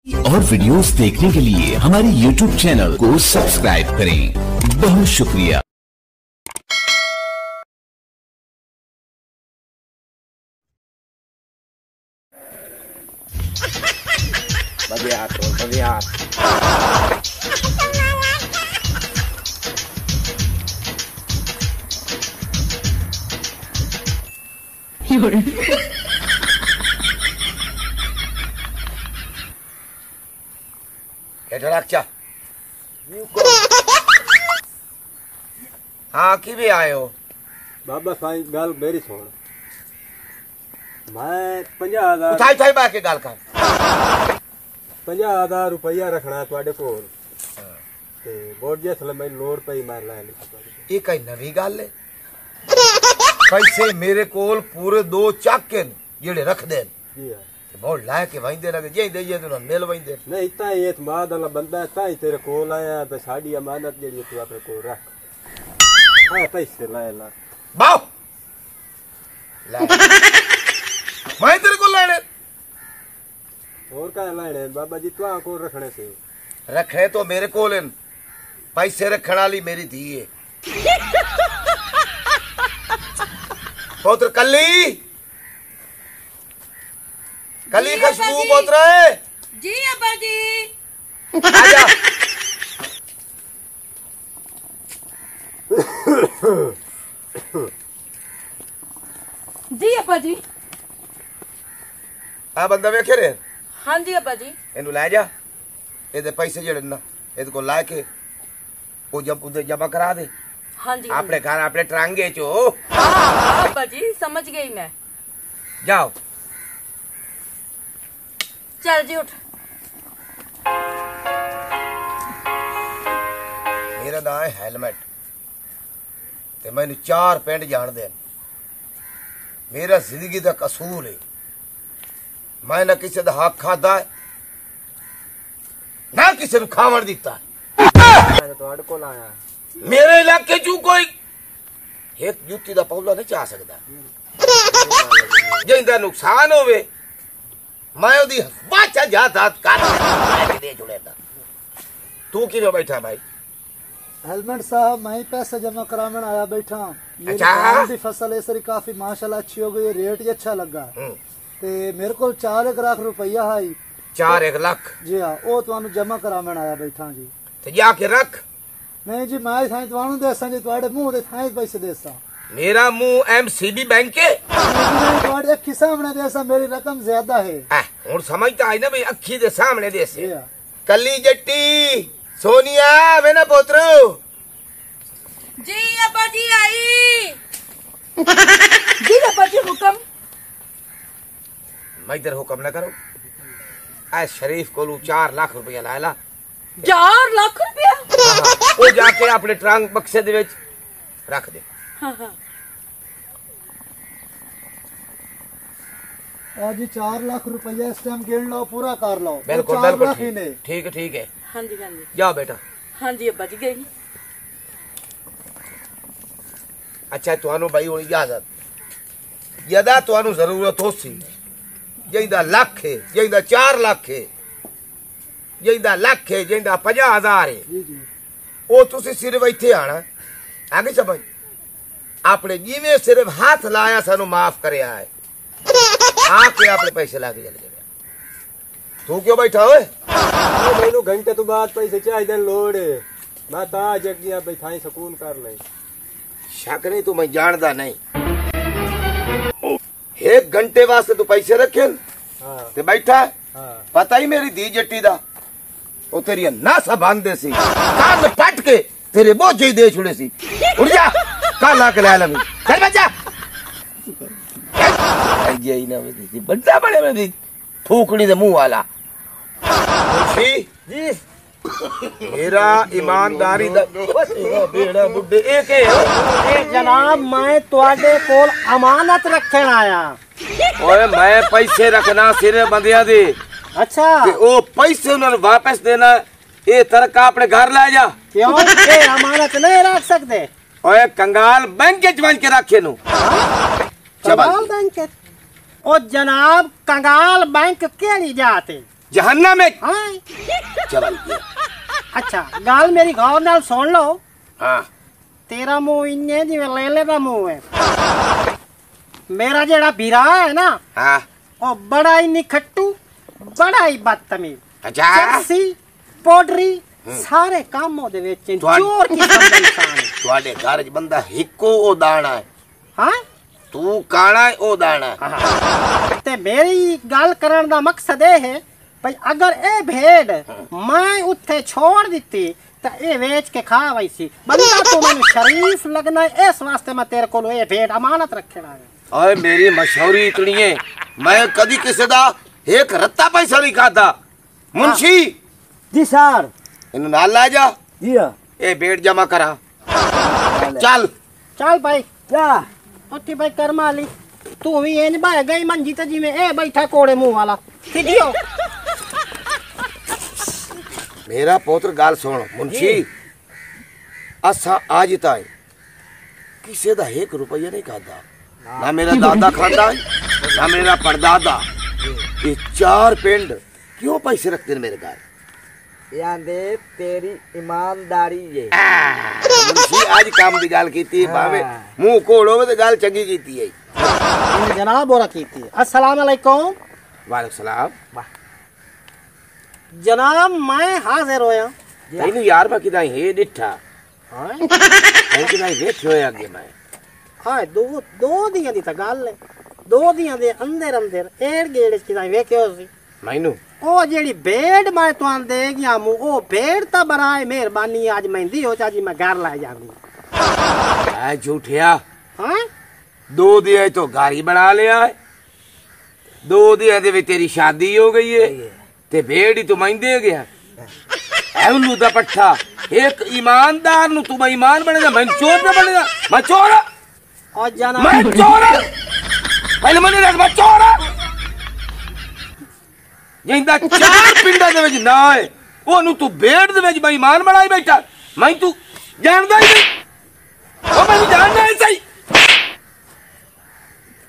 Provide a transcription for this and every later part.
और वीडियोस देखने के लिए हमारे YouTube चैनल को सब्सक्राइब करें। बहुत शुक्रिया। बढ़िया। हाँ कि भी आए हो बाबा साईं गल मेरी सुन मैं 50,000 उठाई बाकी गल कर 50,000 रुपया रखना तुहाडे कोल ते बोर्ड जिसले मैं लोड़ पई मैं लै ली। ये कई नवी गल है। पैसे मेरे कोल पूरे 2 चाके जेड़े रख दे जी हां बोल ला के वंदे ना जे दे तो मिल वंदे नहीं इतना ही एतमाद वाला बंदा है ताई तेरे कोल आया बस साडी अमानत जेड़ी तू अपने कोल रख हां पैसे ला ला बाओ ला मैं तेरे को लेने और का लाने बाबा जी तुआ को रखने से रखे तो मेरे कोल हैं पैसे रखने वाली मेरी धी है पुत्र कली खुशबू पुत्र जी अब्बा जी आजा जी अब्बा जी आ बंदा वेखे रे हाँ जी अब्बा जी इनू लै जा ਇਹਦੇ पैसे जेड़े ना ਇਹਦੇ को ला के वो जब उधर जमा करा दे हाँ जी अपने घर अपने ट्रांगे चो हाँ अब्बा जी समझ गई मैं जाओ चल जी उठ मेरा नाम है हेलमेट ते मैंने 4 पिंड जान दे मेरा जिंदगी का कसूर है मैं ना किसी का हक खादा है ना किसी को खावन दिता मैं तुहाडे कोल आया मेरे इलाके चू कोई एक जुत्ती का पौला नहीं चाह सकता जिंदा नुकसान होवे मैं ओदी बाचा जात हाथ काट दे जुड़ेगा तू किने बैठा भाई हेलमेट साहब मैं पैसे जमा कराने आया बैठा अच्छा मेरी फसल इस बारी काफी माशाल्लाह अच्छी हो गई रेट भी अच्छा लगा ते मेरे को 4 लाख रुपया है 4 लाख जी हाँ वो तुहानू जमा कराने आया बैठा जी ते जाके रख नहीं जी मैं थाई तुहानू देसा जी तुहाडे मुंह दे थाई पैसे देसा मेरा मुंह एमसीबी बैंक के तुहाडे अखी सामने देसा मेरी रकम ज्यादा है हुन समझता आई ना भाई अखी दे सामने जी देसे हाँ कली जट्टी सोनिया मेरा पुत्र जी अब्बा जी आई जी अब्बा जी हुक्म मैं इधर हुक्म ना करो आ शरीफ को 4 लाख रुपया लायला 4 लाख रुपया वो जाके अपने ट्रंक बक्से दे विच रख दे हाँ हाँ आज 4 लाख रुपया इस टाइम गिन लो पूरा कर लो बिल्कुल 4 लाख ही बिल्कुल ने ठीक है हाँ जी जाओ बेटा हाँ जी अब्बा जी गई अच्छा तुहानू भाई हुन इजाजत यदा तुहानू जरूरत होसी जिंदा लाख है जिंदा 4 लाख है जिंदा लाख है जिंदा 50,000 है जी जी वो तुसी सिर्फ इत्थे आना आगे समझ आपने जिवें सिर्फ हाथ लाया सानू माफ करया है आके अपने पैसे लाके चले गए तू क्यों बैठा होए मैनू घंटे तो बाद पैसे चाहिए लोड़ है मैं ता जगिया बैठाई सुकून कर ले शक नहीं तू मैं जानदा नहीं 1 घंटे वास्ते तू पैसे रखे हां ते बैठा हां पता ही मेरी धी जट्टी दा ओ तेरी नासा बांधे सी कान पट के तेरे बोझे दे छुड़े सी उड़ जा काला के लाल में चल बच्चा ये ही ना मेरी बंदा बड़े मेरी फूकड़ी दे मुंह वाला खुशी जी मेरा ईमानदारी दा बेड़ा बुड्ढे एक है जनाब मैं तुहाडे कोल अमानत रखन आया ओए मैं पैसे रखना सिरे बंदिया दे अच्छा ते ओ पैसे उन्हें वापस देना ये तरका अपने घर ले जा क्यों ये अमानत नहीं रख सकते ओए कंगाल बैंक के बन के रखे नु कंगाल बैंक ओ जनाब कंगाल बैंक केड़ी जाते जहन्नम में हाँ चल गया। अच्छा गाल मेरी गौर नाल सुन लो। हाँ तेरा मुंह इन्ने जिवें लेले दा मुंह है। मेरा जेड़ा बिरा है ना हाँ ओ बड़ा ही निखट्टू, बड़ा ही बदतमीज, अच्छा चरसी पौडरी सारे कामों दे विच चोर किस्म दा इंसान है। ਤੁਹਾਡੇ ਘਰ 'ਚ ਬੰਦਾ ਇੱਕੋ ਉਹ ਦਾਣਾ ਹੈ, हाँ ਤੂੰ ਕਾਣਾ ਹੈ ਉਹ ਦਾਣਾ ਹੈ। ते मेरी गल करन दा मकसद ये है भाई अगर ए भेड़ मैं उत्थे छोड़ दिती तो ये बेच के खा वैसी बंदा तो मैंने शरीफ लगना है, इस वास्ते मैं तेरे को ये भेड़ अमानत रखना है। ओए मेरी मशहूरी इतनी है, मैं कदी किसी दा एक रत्ता पैसा नहीं खाता। मुंशी जी सर। इन नाल ला जा, जी हाँ। ए भेड़ जमा करा। चल चल भाई क्या उठी भाई कर माली तू भी इंज बह गई मंजी ते जिवें ए बैठा कोड़े मुंह वाला सीधी हो। मेरा पुत्र गाल सुन मुंशी, असा आज ताई किसी दा 1 रुपया नहीं खाता, ना मेरा दादा खाता है ना मेरा परदादा। ये 4 पिंड क्यों पैसे रखते हैं मेरे घर? यादे तेरी ईमानदारी ये। मुंशी आज काम की गाल कीती है, भावे मुंह कोड़ होवे तो गाल चंगी कीती है। जनाब बोरा कीती है। अस्सलाम वालेकुम। वालेकुम सलाम। जनाब मैं हाजिर होया। तैनू यार मैं किदा हे डिठा हां मैं किदा वेख्यो है अगे मैं। हां दो दियां दी ता गल है, 2 दियां दे अंदर अंदर एड़ गेड़ किदा वेख्यो सी मैनू ओ जेड़ी भेड़ मैं तुहां दे गया मु ओ भेड़ ता बराए मेहरबानी आज मेहंदी हो चाची मैं घर ला जांदी। ऐ झूठिया हां 2 दिया तो घर ही बना लिया है, 2 दिया दे तेरी शादी हो गई है ते भेड़ ही तू मैं दे गया। ऐ उल्लू दा पट्ठा एक ईमानदार नु तू बेईमान बनेगा, मैं चोर ना बनेगा। मैं चोर और जनाब मैं चोर पहले मैंने रख मैं चोर जिंदा 4 पिंडा दे विच ना है ओनू तू भेड़ दे विच बेईमान बनाई बैठा। मैं तू जानदा ही नहीं, ओ मैं जानदा ही सही,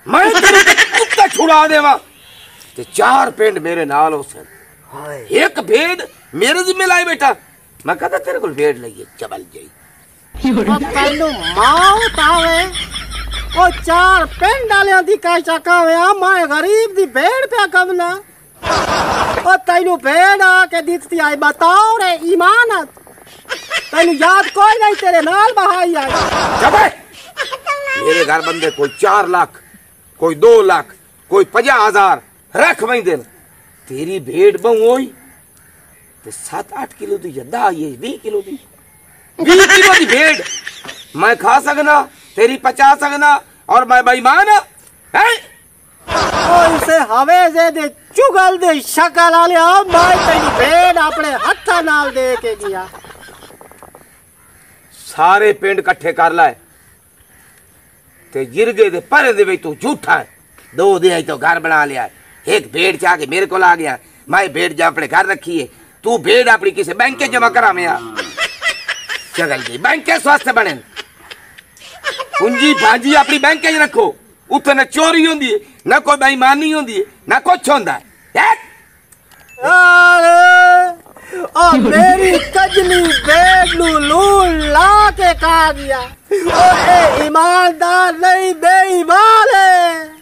मैं तेरे कुत्ता छुड़ा देवा ते 4 पिंड मेरे नाल हो सन। एक भेड़ मेरे जिम्मे लाई बैठा, मैं कहता तेरे को भेड़ लगी चबल जाई। तैनू मौत आवे ओ 4 पिंड वालियां दी कैसा कावे मैं गरीब दी भेड़ पे कमला ओ तैनू भेड़ आके दिखती आई बताओ रे ईमानत तैनू याद कोई नहीं तेरे नाल बहाई आई। चबे मेरे घर बंदे कोई 4 लाख कोई 2 लाख कोई 50,000 रख मैं दिन तेरी भेड़ बहु होई ते 7-8 किलो दी जद्दा आई है 20 किलो दी 20 किलो दी भेड़ मैं खा सकना तेरी 50 सकना और मैं बेईमान है। ओ इसे हवे से दे चुगल दे शकल आले मैं तैनू भेड़ अपने हत्था नाल दे के गया। सारे पिंड इकट्ठे कर लाए ते जिरगे दे परे दे तू झूठा है, 2 दे तो घर बना लिया है, एक भेड़ चाह के मेरे को आ गया, मैं भेड़ जा अपने घर रखी है, तू भेड़ अपनी किसी बैंक के जमा करा मैं चगल गई बैंक के स्वास्थ्य बने पूंजी भाजी अपनी बैंक के रखो, उत्थे न चोरी होंदी है न कोई बेईमानी होंदी है न कुछ होंदा है। ओ मेरी कजली भेड़ नू लून ला के खा गया ओ ए ईमानदार नहीं बेईमान है।